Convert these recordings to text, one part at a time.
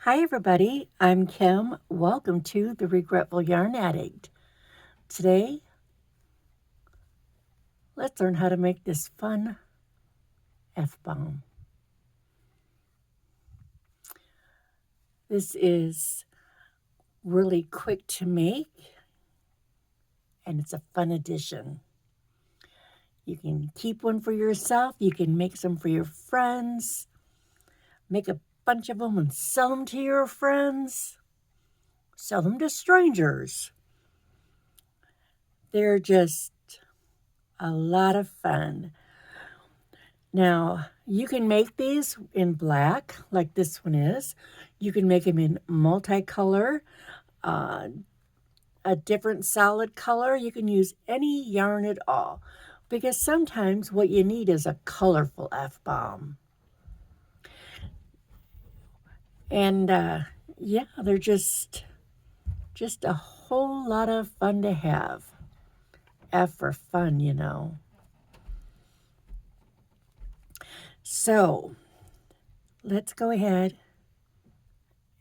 Hi everybody, I'm Kim. Welcome to The Regretful Yarn Addict. Today, let's learn how to make this fun F-bomb. This is really quick to make and it's a fun addition. You can keep one for yourself, you can make some for your friends, make a bunch of them and sell them to your friends, sell them to strangers. They're just a lot of fun. Now, you can make these in black, like this one is. You can make them in multicolor, a different solid color. You can use any yarn at all, because sometimes what you need is a colorful F-bomb. And yeah, they're just a whole lot of fun to have. F for fun, you know. So, let's go ahead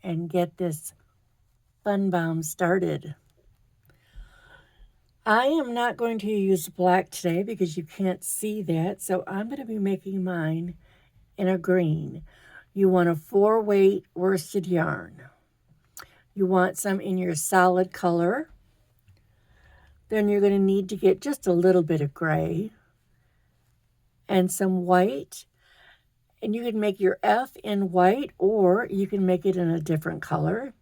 and get this fun bomb started. I am not going to use black today because you can't see that, so I'm going to be making mine in a green. You want a 4-weight worsted yarn. You want some in your solid color. Then you're going to need to get just a little bit of gray and some white. And you can make your F in white, or you can make it in a different color.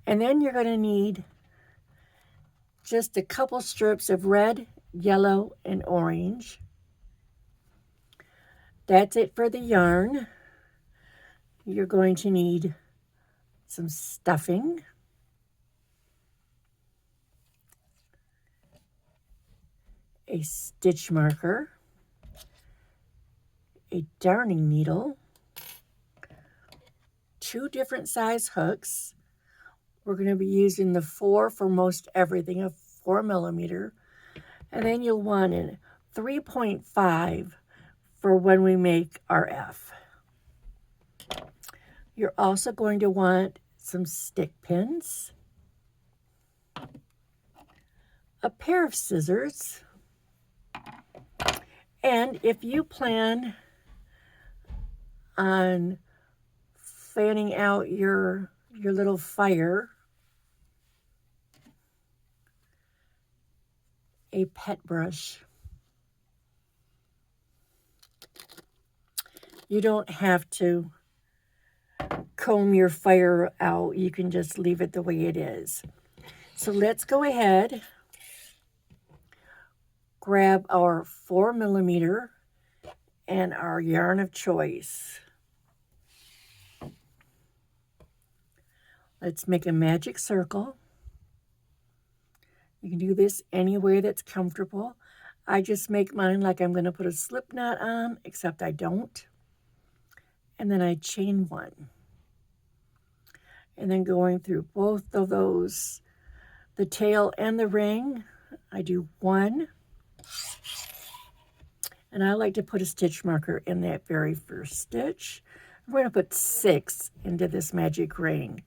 And then you're going to need just a couple strips of red, yellow, and orange. That's it for the yarn. You're going to need some stuffing, a stitch marker, a darning needle, 2 different size hooks. We're going to be using the 4 for most everything, a 4 millimeter. And then you'll want a 3.5 for when we make our F. You're also going to want some stick pins, a pair of scissors, and if you plan on fanning out your little fire, a pet brush. You don't have to comb your fire out. You can just leave it the way it is. So let's go ahead, grab our 4 millimeter and our yarn of choice. Let's make a magic circle. You can do this any way that's comfortable. I just make mine like I'm going to put a slip knot on, except I don't. And then I chain 1. And then going through both of those, the tail and the ring, I do 1. And I like to put a stitch marker in that very first stitch. I'm going to put 6 into this magic ring.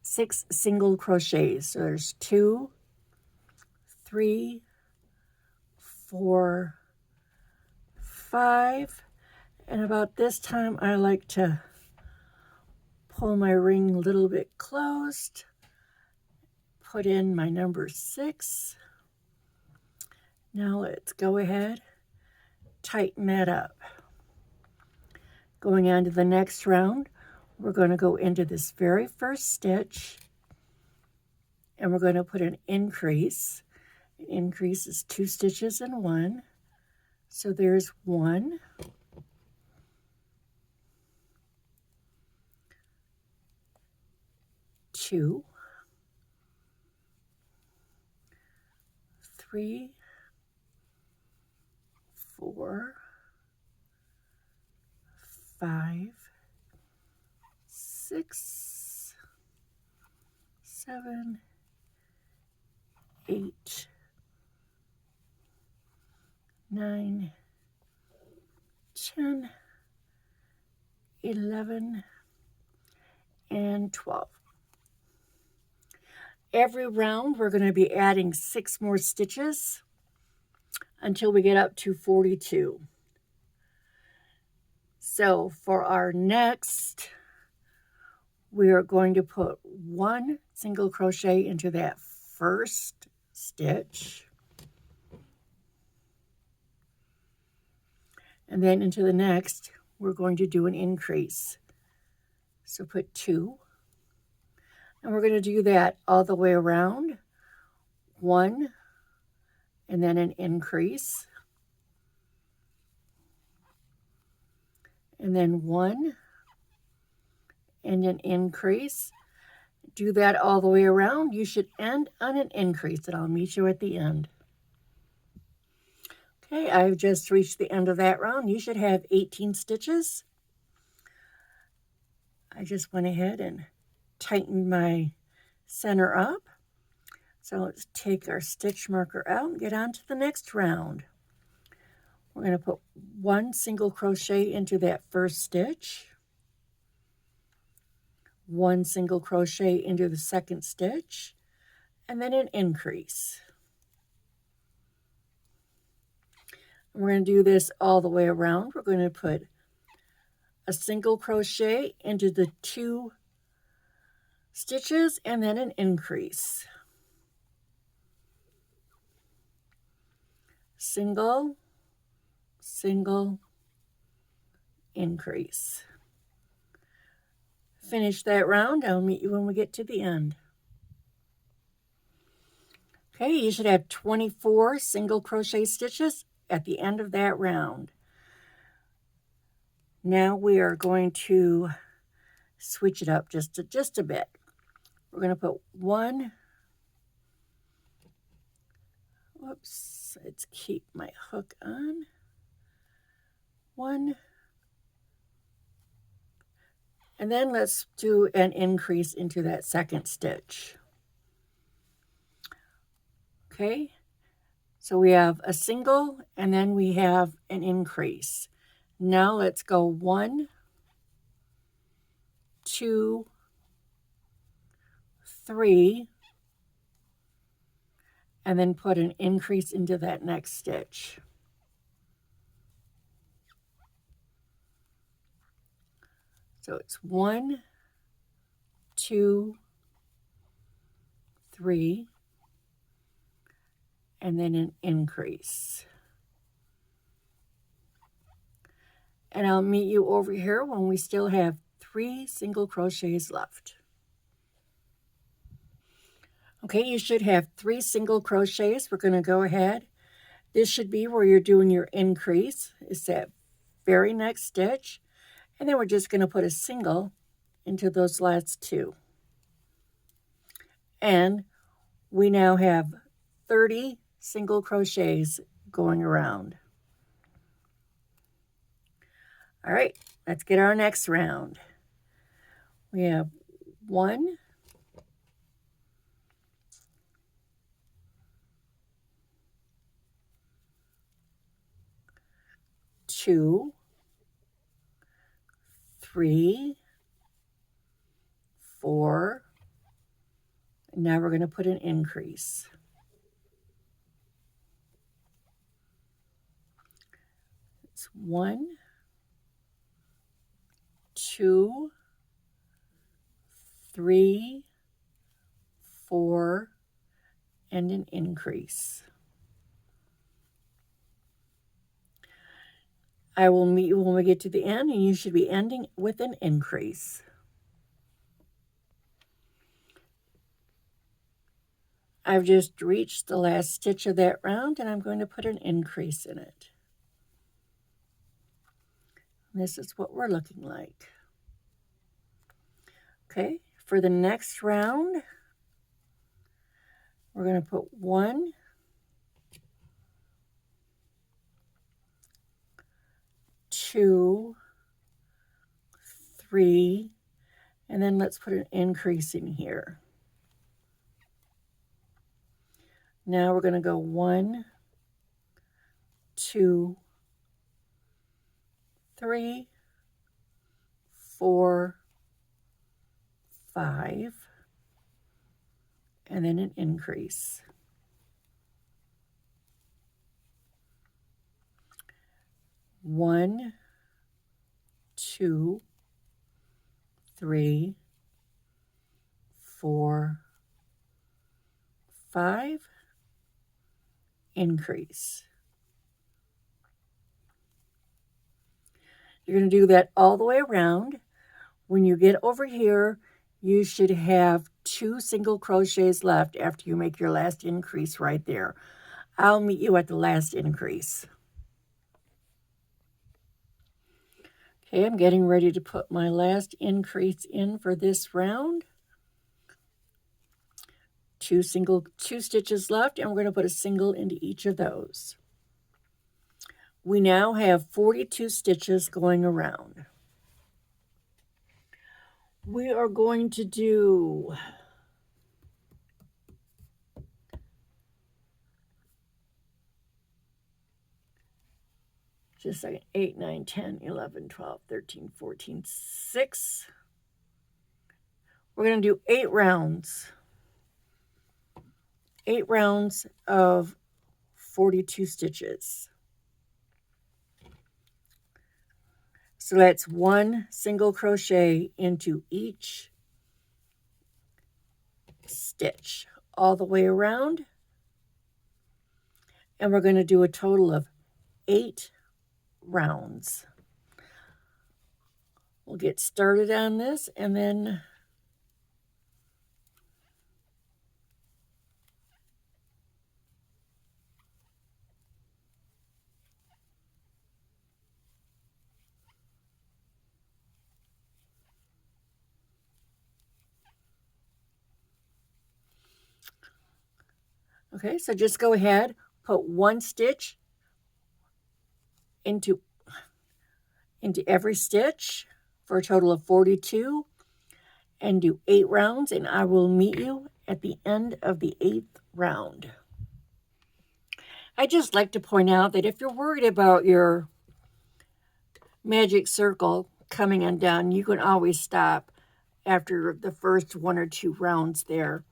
6 single crochets. So there's 2, 3, 4, 5. And about this time, I like to pull my ring a little bit closed, put in my number 6. Now let's go ahead, tighten that up. Going on to the next round, we're going to go into this very first stitch, and we're going to put an increase. An increase is 2 stitches in 1. So there's 1. 2, 3, 4, 5, 6, 7, 8, 9, 10, 11, and 12. Every round we're going to be adding 6 more stitches until we get up to 42. So for our next, we are going to put 1 single crochet into that first stitch, and then into the next we're going to do an increase. So put 2, and we're going to do that all the way around. 1, and then an increase, and then 1 and an increase. Do that all the way around. You should end on an increase, and I'll meet you at the end. Okay, I've just reached the end of that round. You should have 18 stitches. I just went ahead and tightened my center up. So let's take our stitch marker out and get on to the next round. We're going to put 1 single crochet into that first stitch, 1 single crochet into the second stitch, and then an increase. And we're going to do this all the way around. We're going to put a single crochet into the 2 stitches and then an increase. Single, single, increase. Finish that round. I'll meet you when we get to the end. Okay, you should have 24 single crochet stitches at the end of that round. Now we are going to switch it up just a bit. We're going to put 1, whoops, let's keep my hook on. 1, and then let's do an increase into that second stitch. Okay, so we have a single and then we have an increase. Now let's go 1, 2, 3, and then put an increase into that next stitch. So it's 1, 2, 3, and then an increase. And I'll meet you over here when we still have 3 single crochets left. Okay, you should have 3 single crochets. We're going to go ahead. This should be where you're doing your increase. It's that very next stitch. And then we're just going to put a single into those last 2. And we now have 30 single crochets going around. All right, let's get our next round. We have 1, 2, 3, 4, and now we're going to put an increase. It's 1, 2, 3, 4, and an increase. I will meet you when we get to the end, and you should be ending with an increase. I've just reached the last stitch of that round, and I'm going to put an increase in it. This is what we're looking like. Okay, for the next round, we're going to put 1, 2, 3, and then let's put an increase in here. Now we're going to go 1, 2, 3, 4, 5, and then an increase. 1, 2, 3, 4, 5, increase. You're going to do that all the way around. When you get over here, you should have 2 single crochets left after you make your last increase right there. I'll meet you at the last increase. Okay, I'm getting ready to put my last increase in for this round. 2 stitches left, and we're going to put a single into each of those. We now have 42 stitches going around. We are going to do just a second, 8, 9, 10, 11, 12, 13, 14, 6. We're going to do 8 rounds. 8 rounds of 42 stitches. So that's 1 single crochet into each stitch all the way around. And we're going to do a total of 8 rounds. We'll get started on this and then okay, so just go ahead, put 1 stitch into every stitch for a total of 42 and do 8 rounds, and I will meet you at the end of the 8th round. I just like to point out that if you're worried about your magic circle coming undone, you can always stop after the first 1 or 2 rounds there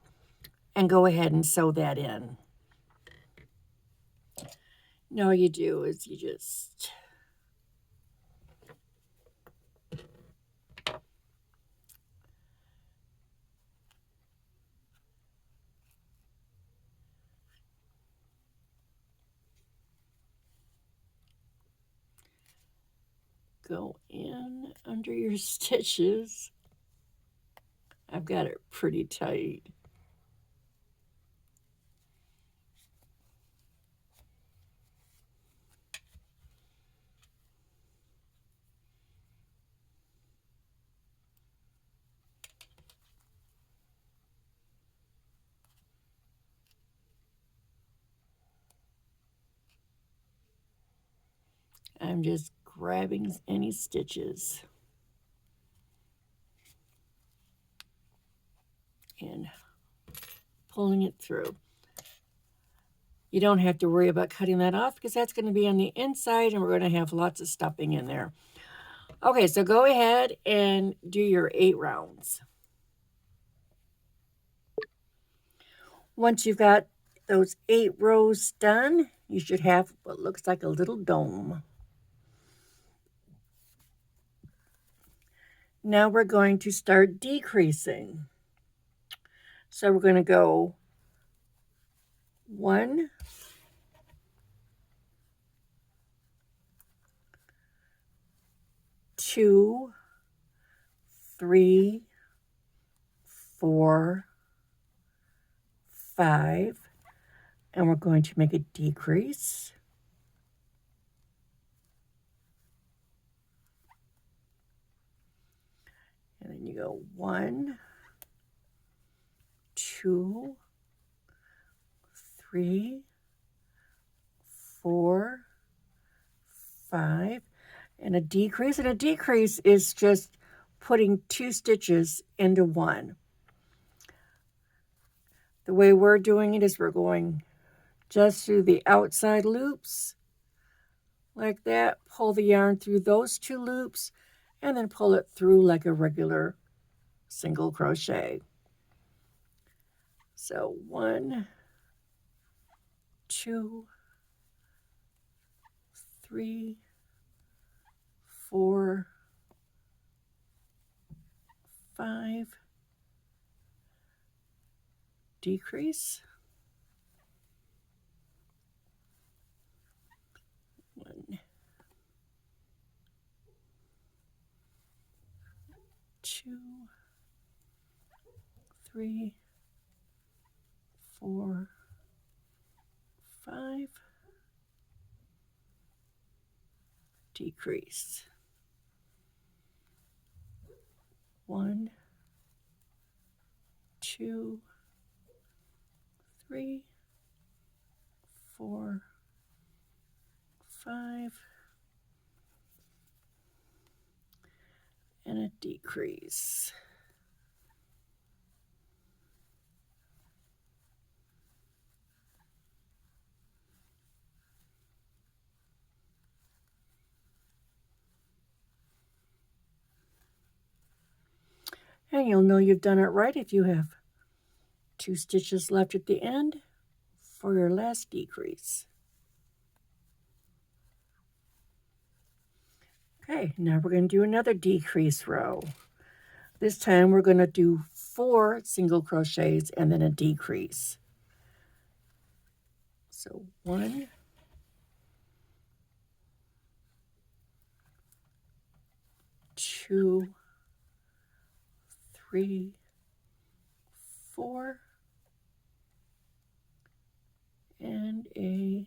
and go ahead and sew that in. And all you do is you just go in under your stitches. I've got it pretty tight. I'm just grabbing any stitches and pulling it through. You don't have to worry about cutting that off because that's going to be on the inside and we're going to have lots of stuffing in there. Okay, so go ahead and do your 8 rounds. Once you've got those 8 rows done, you should have what looks like a little dome. Now we're going to start decreasing. So we're going to go 1, 2, 3, 4, 5, and we're going to make a decrease. And then you go 1, 2, 3, 4, 5, and a decrease. And a decrease is just putting 2 stitches into 1. The way we're doing it is we're going just through the outside loops like that, pull the yarn through those 2 loops, and then pull it through like a regular single crochet. So 1, 2, 3, 4, 5, decrease, 1, 2, 3, 4, 5, decrease, 1, 2, 3, 4, 5, and a decrease. And you'll know you've done it right if you have 2 stitches left at the end for your last decrease. Okay, now we're going to do another decrease row. This time we're going to do 4 single crochets and then a decrease. So 1, 2, 3, 4, and a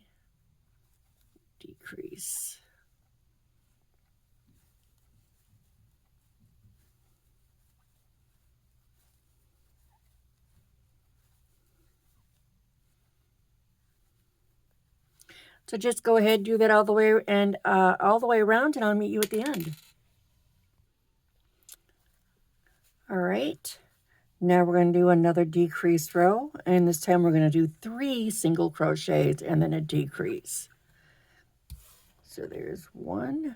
decrease. So just go ahead and do that all the way and all the way around, and I'll meet you at the end. All right. Now we're going to do another decrease row, and this time we're going to do 3 single crochets and then a decrease. So there's 1,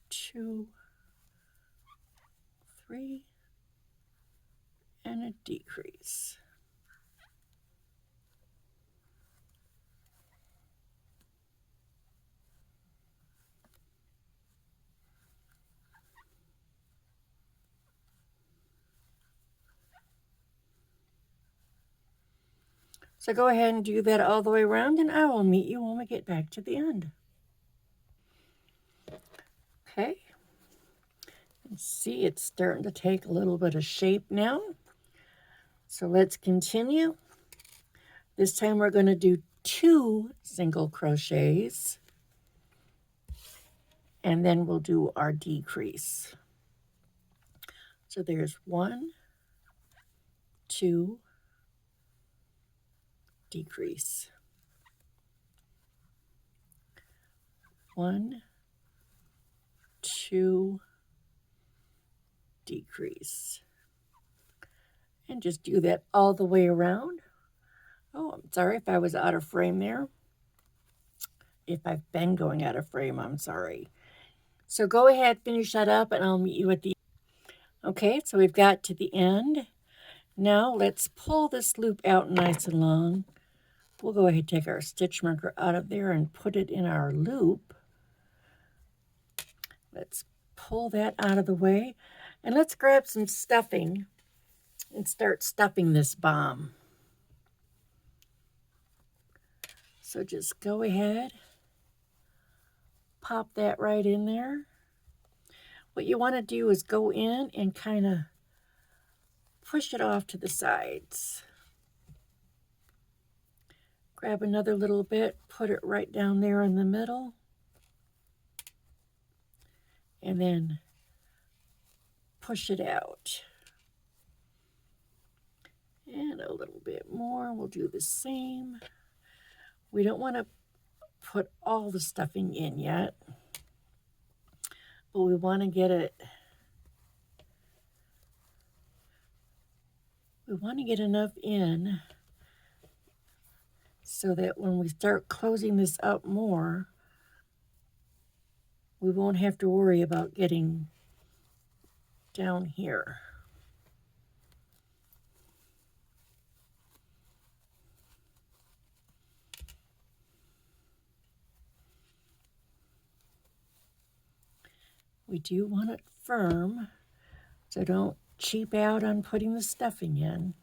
2, 3, and a decrease. So go ahead and do that all the way around, and I will meet you when we get back to the end. Okay. And see, it's starting to take a little bit of shape now. So let's continue. This time we're going to do 2 single crochets, and then we'll do our decrease. So there's 1, 2, decrease. 1, 2, decrease. And just do that all the way around. Oh, I'm sorry if I was out of frame there. If I've been going out of frame, I'm sorry. So go ahead, finish that up, and I'll meet you at the end. Okay, so we've got to the end. Now let's pull this loop out nice and long. We'll go ahead and take our stitch marker out of there and put it in our loop. Let's pull that out of the way. And let's grab some stuffing and start stuffing this bomb. So just go ahead, pop that right in there. What you want to do is go in and kind of push it off to the sides. Grab another little bit, put it right down there in the middle, and then push it out. And a little bit more, we'll do the same. We don't want to put all the stuffing in yet, but we want to get it, we want to get enough in so that when we start closing this up more, we won't have to worry about getting down here. We do want it firm, so don't cheap out on putting the stuffing in.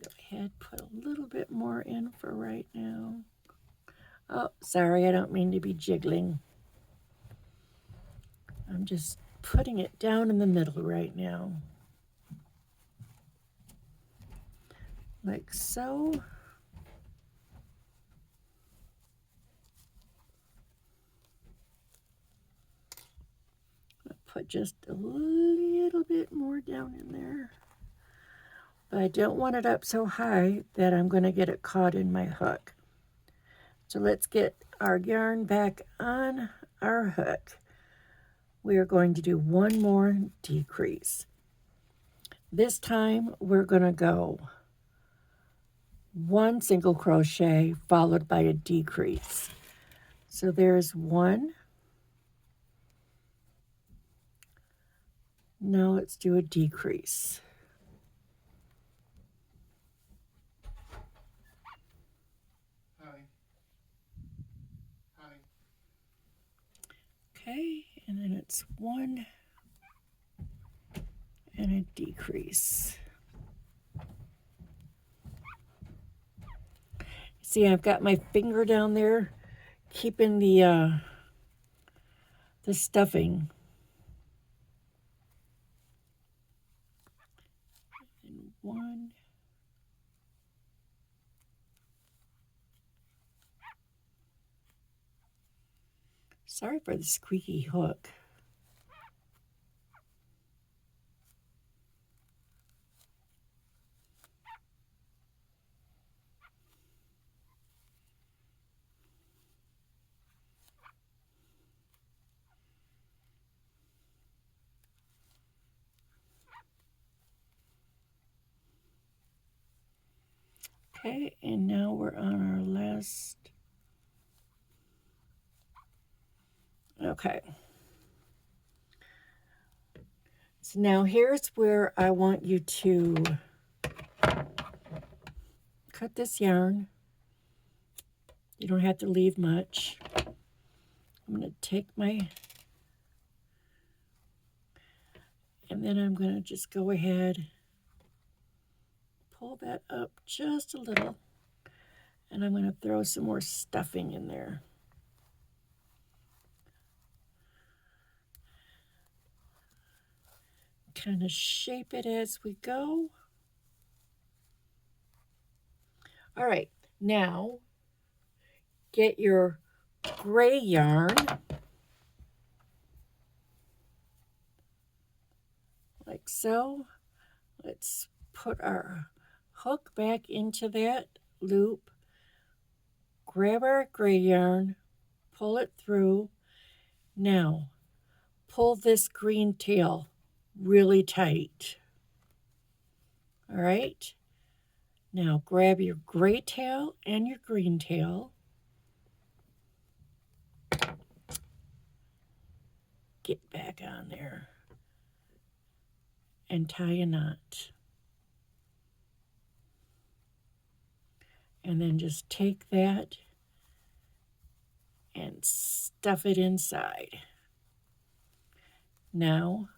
Go ahead, put a little bit more in for right now. Oh, sorry, I don't mean to be jiggling. I'm just putting it down in the middle right now. Like so. I'll put just a little bit more down in there. But I don't want it up so high that I'm going to get it caught in my hook. So let's get our yarn back on our hook. We are going to do one more decrease. This time we're going to go one single crochet followed by a decrease. So there's one. Now let's do a decrease. Okay, and then it's one and a decrease. See, I've got my finger down there keeping the stuffing. And one. Sorry for the squeaky hook. Okay, and now we're on our last. Okay. So now here's where I want you to cut this yarn. You don't have to leave much. I'm going to take my, and then I'm going to just go ahead, pull that up just a little, and I'm going to throw some more stuffing in there. Kind of shape it as we go. All right, now get your gray yarn, like so. Let's put our hook back into that loop, grab our gray yarn, pull it through. Now, pull this green tail really tight. All right? Now, grab your gray tail and your green tail. Get back on there and tie a knot. And then just take that and stuff it inside. Now,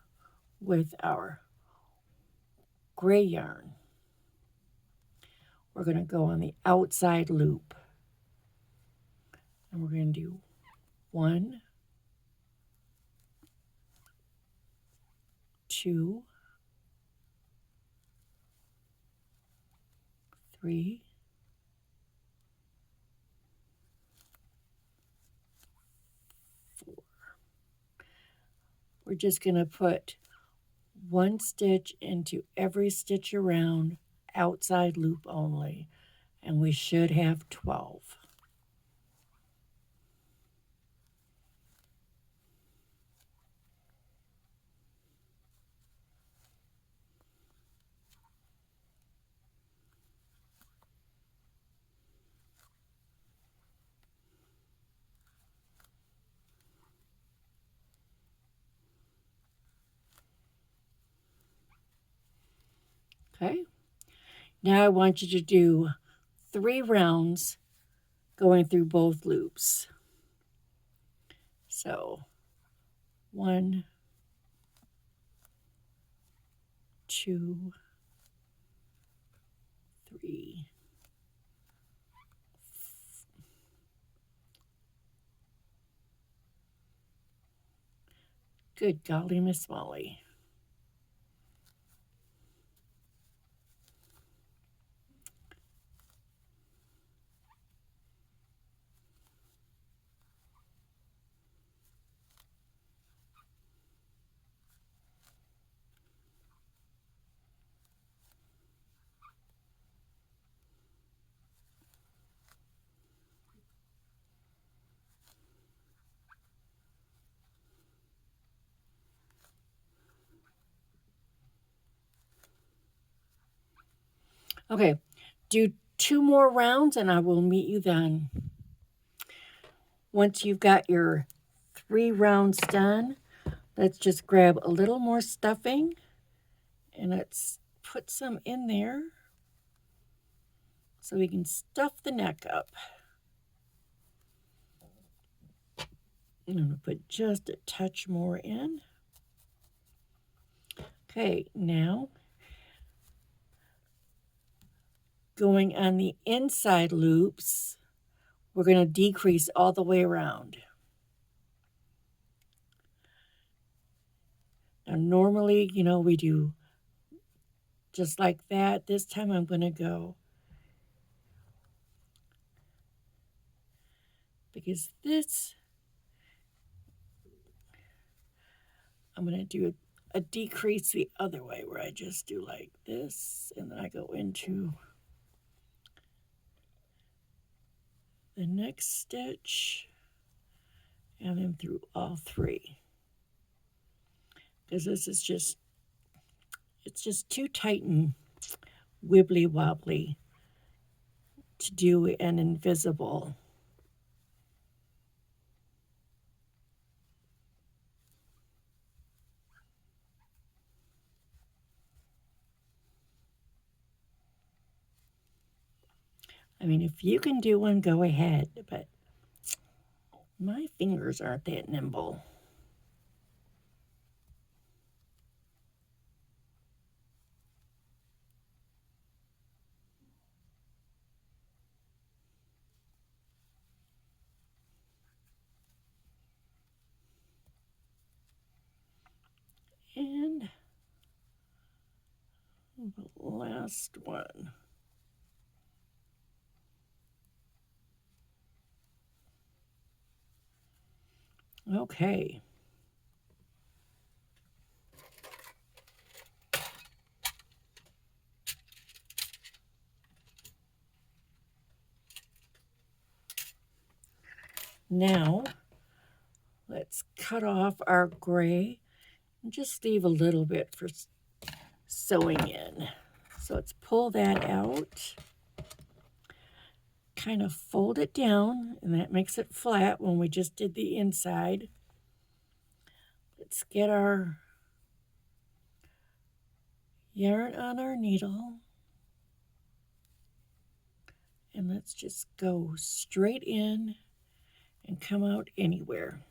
with our gray yarn, we're going to go on the outside loop. And we're going to do 1, 2, 3, 4. We're just going to put 1 stitch into every stitch around, outside loop only, and we should have 12. Okay. Now I want you to do 3 rounds going through both loops. So 1, 2, 3. Good golly, Miss Molly. Okay, do 2 more rounds and I will meet you then. Once you've got your 3 rounds done, let's just grab a little more stuffing and let's put some in there so we can stuff the neck up. I'm going to put just a touch more in. Okay, now going on the inside loops, we're going to decrease all the way around. Now normally, we do just like that. This time I'm going to go, because this, I'm going to do a decrease the other way where I just do like this and then I go into the next stitch and then through all 3. Because this is just, it's just too tight and wibbly wobbly to do an invisible. I mean, if you can do one, go ahead, but my fingers aren't that nimble. And the last one. Okay. Now, let's cut off our gray and just leave a little bit for sewing in. So let's pull that out, kind of fold it down, and that makes it flat when we just did the inside. Let's get our yarn on our needle, and let's just go straight in and come out anywhere.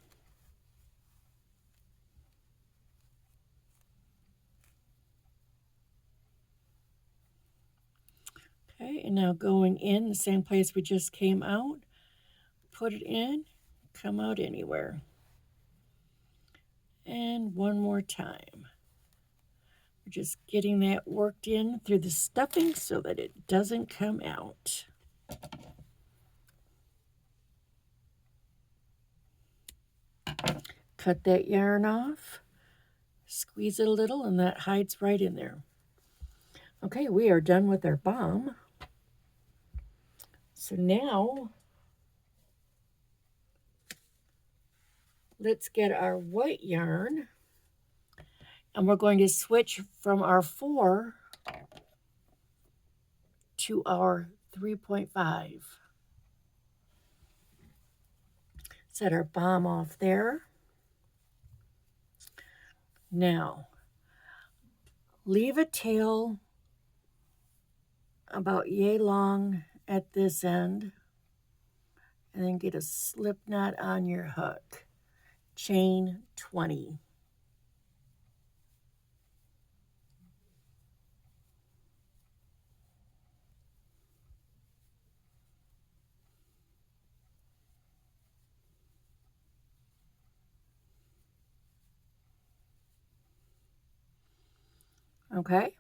Okay, and now going in the same place we just came out, put it in, come out anywhere. And one more time. We're just getting that worked in through the stuffing so that it doesn't come out. Cut that yarn off, squeeze it a little, and that hides right in there. Okay, we are done with our bomb. So now, let's get our white yarn, and we're going to switch from our 4 to our 3.5. Set our bomb off there. Now, leave a tail about yay long at this end, and then get a slip knot on your hook. Chain 20. Okay,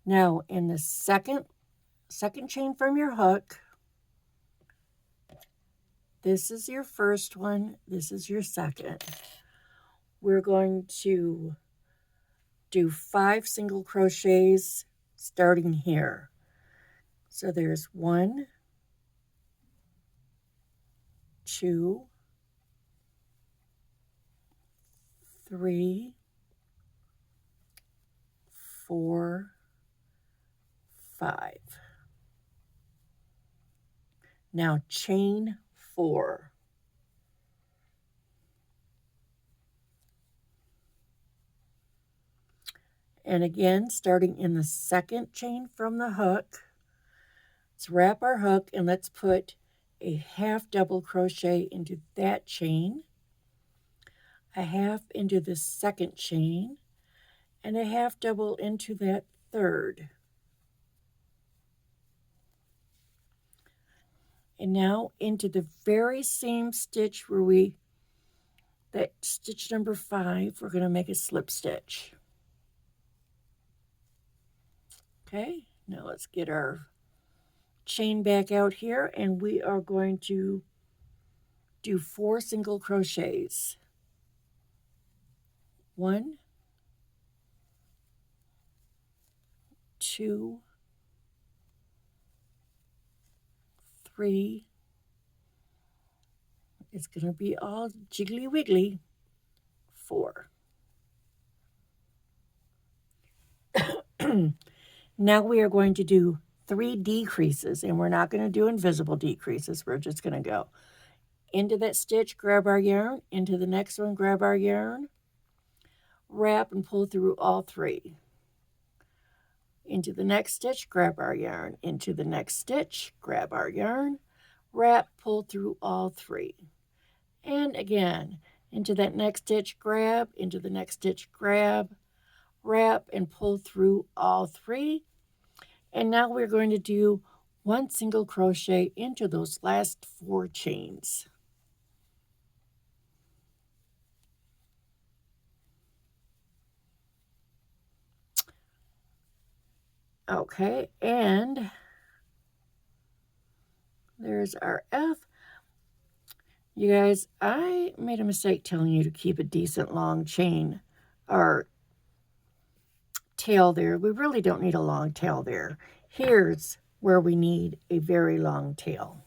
now in the second chain from your hook, this is your first one, this is your second. We're going to do 5 single crochets starting here. So there's 1, 2, 3, 4, 5. Now chain 4. And again, starting in the second chain from the hook, let's wrap our hook and let's put a half double crochet into that chain, a half into the second chain, and a half double into that third. And now into the very same stitch where that stitch number 5, we're going to make a slip stitch. Okay, now let's get our chain back out here, and we are going to do 4 single crochets. 1, 2, 3. It's going to be all jiggly wiggly. 4. Now we are going to do 3 decreases, and we're not going to do invisible decreases. We're just going to go into that stitch, grab our yarn, into the next one, grab our yarn, wrap and pull through all 3. Into the next stitch, grab our yarn, into the next stitch, grab our yarn, wrap, pull through all 3. And again, into that next stitch, grab, into the next stitch, grab, wrap, and pull through all 3. And now we're going to do 1 single crochet into those last 4 chains. Okay, and there's our F. You guys, I made a mistake telling you to keep a decent long chain or tail there. We really don't need a long tail there. Here's where we need a very long tail,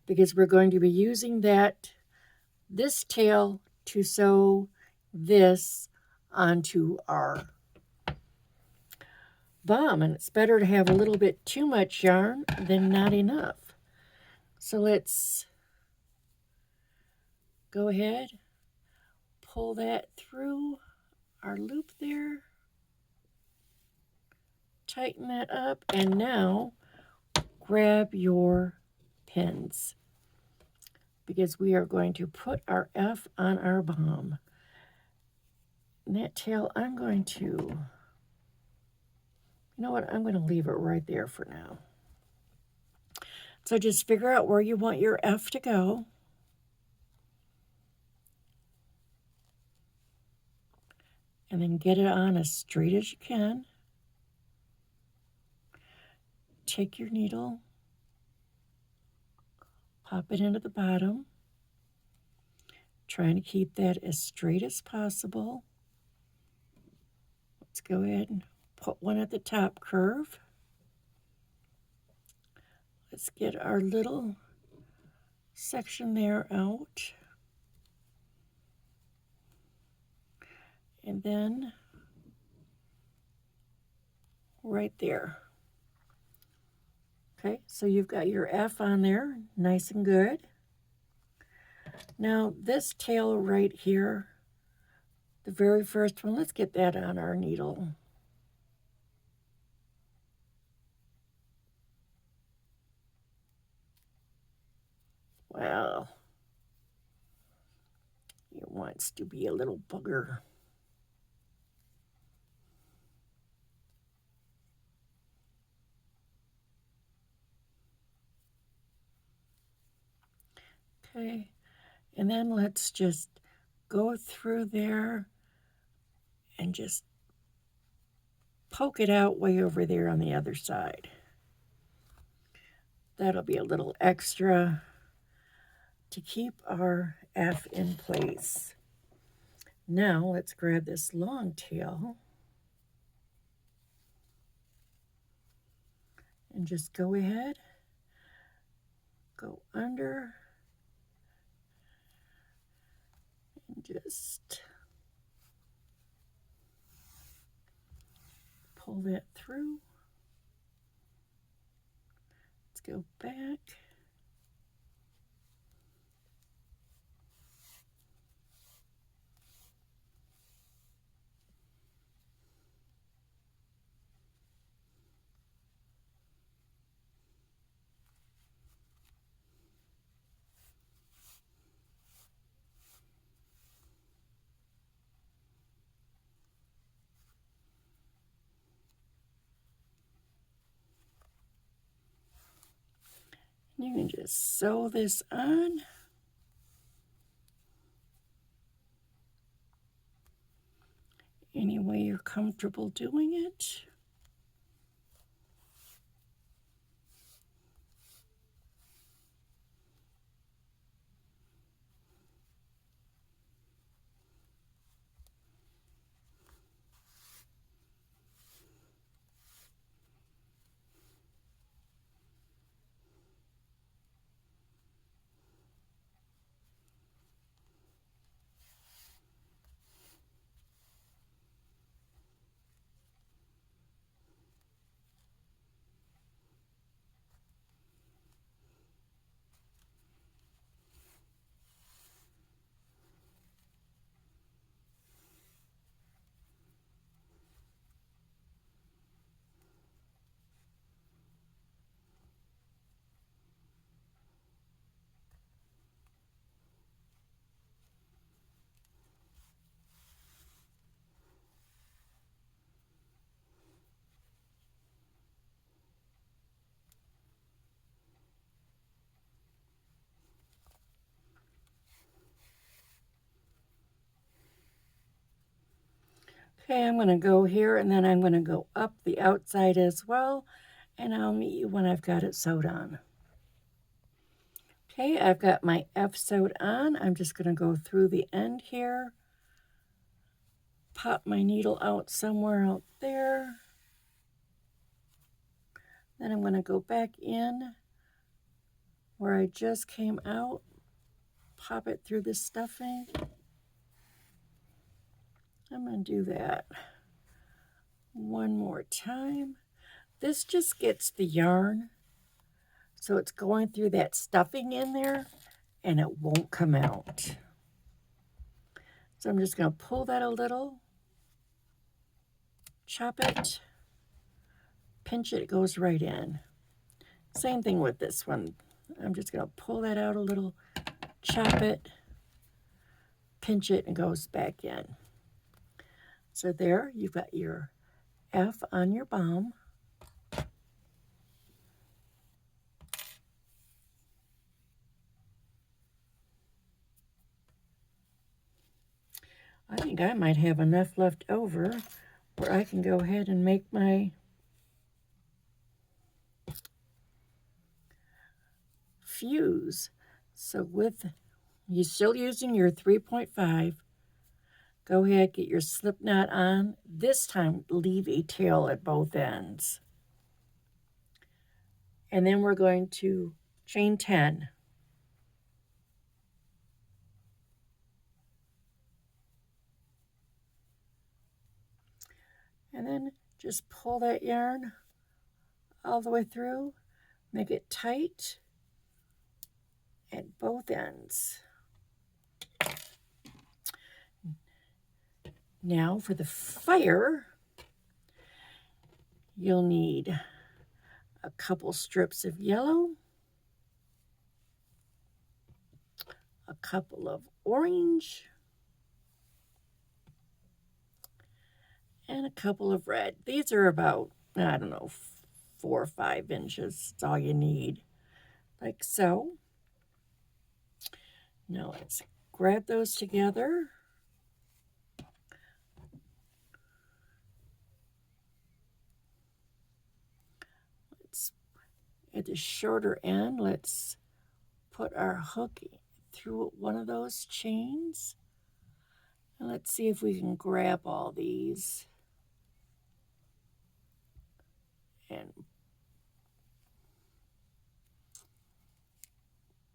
because we're going to be using this tail to sew this onto our bomb, and it's better to have a little bit too much yarn than not enough. So let's go ahead, pull that through our loop there, tighten that up, and now grab your pins, because we are going to put our F on our bomb. And that tail, I'm going to, you know what, I'm going to leave it right there for now. So just figure out where you want your F to go. And then get it on as straight as you can. Take your needle, pop it into the bottom, trying to keep that as straight as possible. Let's go ahead and put one at the top curve. Let's get our little section there out. And then right there. Okay, so you've got your F on there, nice and good. Now this tail right here, the very first one, let's get that on our needle. wants to be a little booger. Okay, and then let's just go through there and just poke it out way over there on the other side. That'll be a little extra to keep our F in place. Now let's grab this long tail and just go ahead, go under, and just pull that through. Let's go back. You can just sew this on. Any way you're comfortable doing it. Okay, I'm going to go here and then I'm going to go up the outside as well, and I'll meet you when I've got it sewed on. Okay, I've got my F sewed on. I'm just going to go through the end here, pop my needle out somewhere out there. Then I'm going to go back in where I just came out, pop it through the stuffing. I'm going to do that one more time. This just gets the yarn, so it's going through that stuffing in there and it won't come out. So I'm just going to pull that a little, chop it, pinch it, it goes right in. Same thing with this one. I'm just going to pull that out a little, chop it, pinch it, and goes back in. So there, you've got your F on your bomb. I think I might have enough left over where I can go ahead and make my fuse. So with, you're still using your 3.5, go ahead, get your slip knot on. This time, leave a tail at both ends. And then we're going to chain 10. And then just pull that yarn all the way through, make it tight at both ends. Now for the fire, you'll need a couple strips of yellow, a couple of orange, and a couple of red. These are about, I don't know, 4 or 5 inches. That's all you need, like so. Now let's grab those together. Let's, at the shorter end, let's put our hook through one of those chains. And let's see if we can grab all these and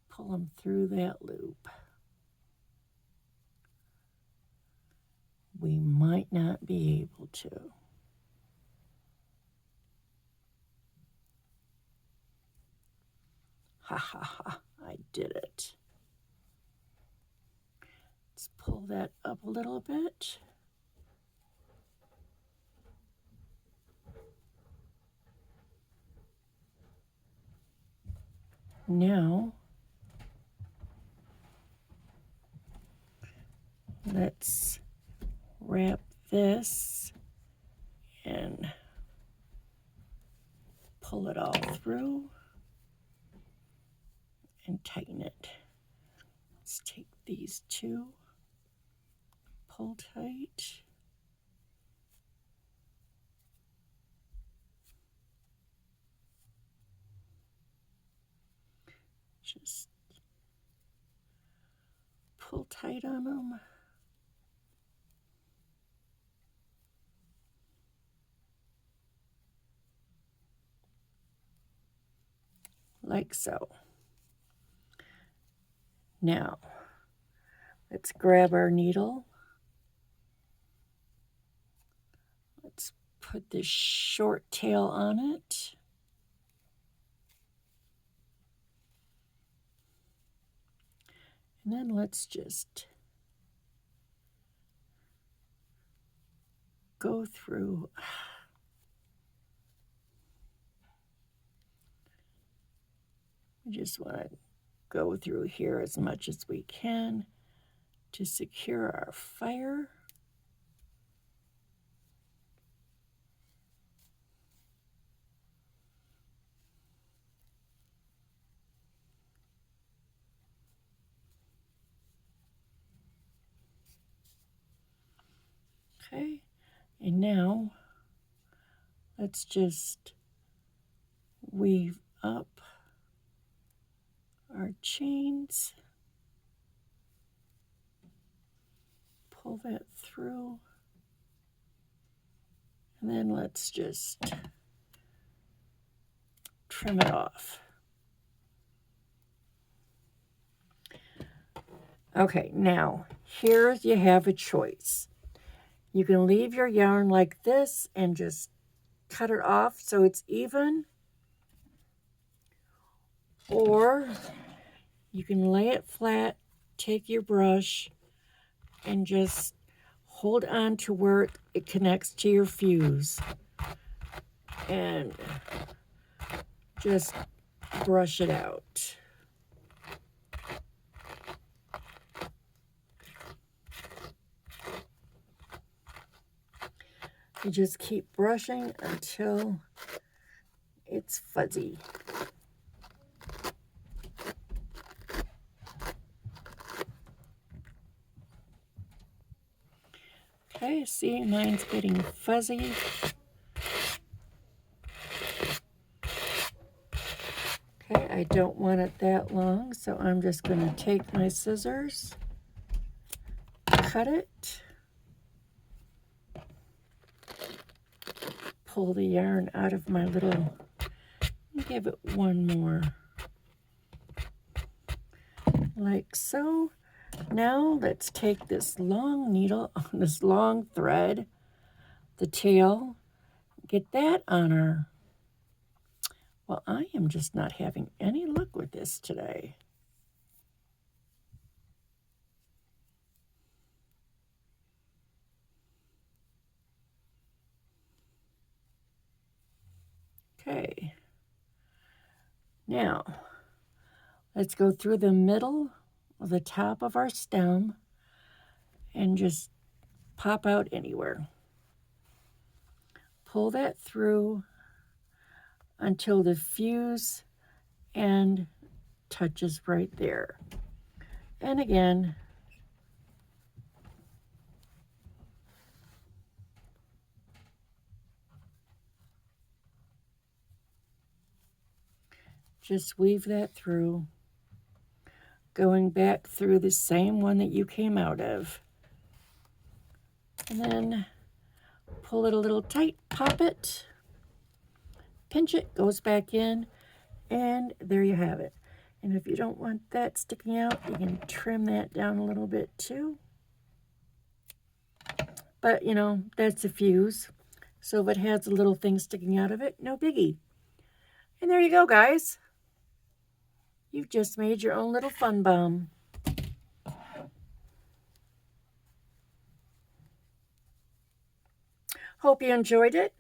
pull them through that loop. We might not be able to. Ha ha ha, I did it. Let's pull that up a little bit. Now, let's wrap this and pull it all through and tighten it. Let's take these two, pull tight. Just pull tight on them. Like so. Now, let's grab our needle. Let's put this short tail on it. And then let's just go through. We just want to go through here as much as we can to secure our fire. Okay, and now let's just weave up our chains, pull that through, and then let's just trim it off. Okay, now here you have a choice. You can leave your yarn like this and just cut it off so it's even, or you can lay it flat, take your brush, and just hold on to where it connects to your fuse and just brush it out. You just keep brushing until it's fuzzy. Okay, see, mine's getting fuzzy. Okay, I don't want it that long, so I'm just going to take my scissors, cut it, pull the yarn out of my little, give it one more, like so. Now let's take this long needle, this long thread, the tail, get that on our, well, I am just not having any luck with this today. Okay, now let's go through the middle of the top of our stem and just pop out anywhere. pull that through until the fuse end touches right there. And again, just weave that through, going back through the same one that you came out of. And then pull it a little tight, pop it, pinch it, goes back in, and there you have it. And if you don't want that sticking out, you can trim that down a little bit too. But, you know, that's a fuse. So if it has a little thing sticking out of it, no biggie. And there you go, guys. You've just made your own little fun bomb. Hope you enjoyed it.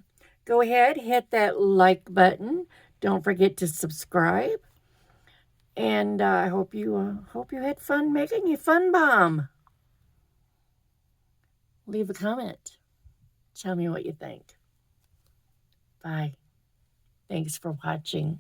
Go ahead, hit that like button. Don't forget to subscribe. And I hope you had fun making your fun bomb. Leave a comment. Tell me what you think. Bye. Thanks for watching.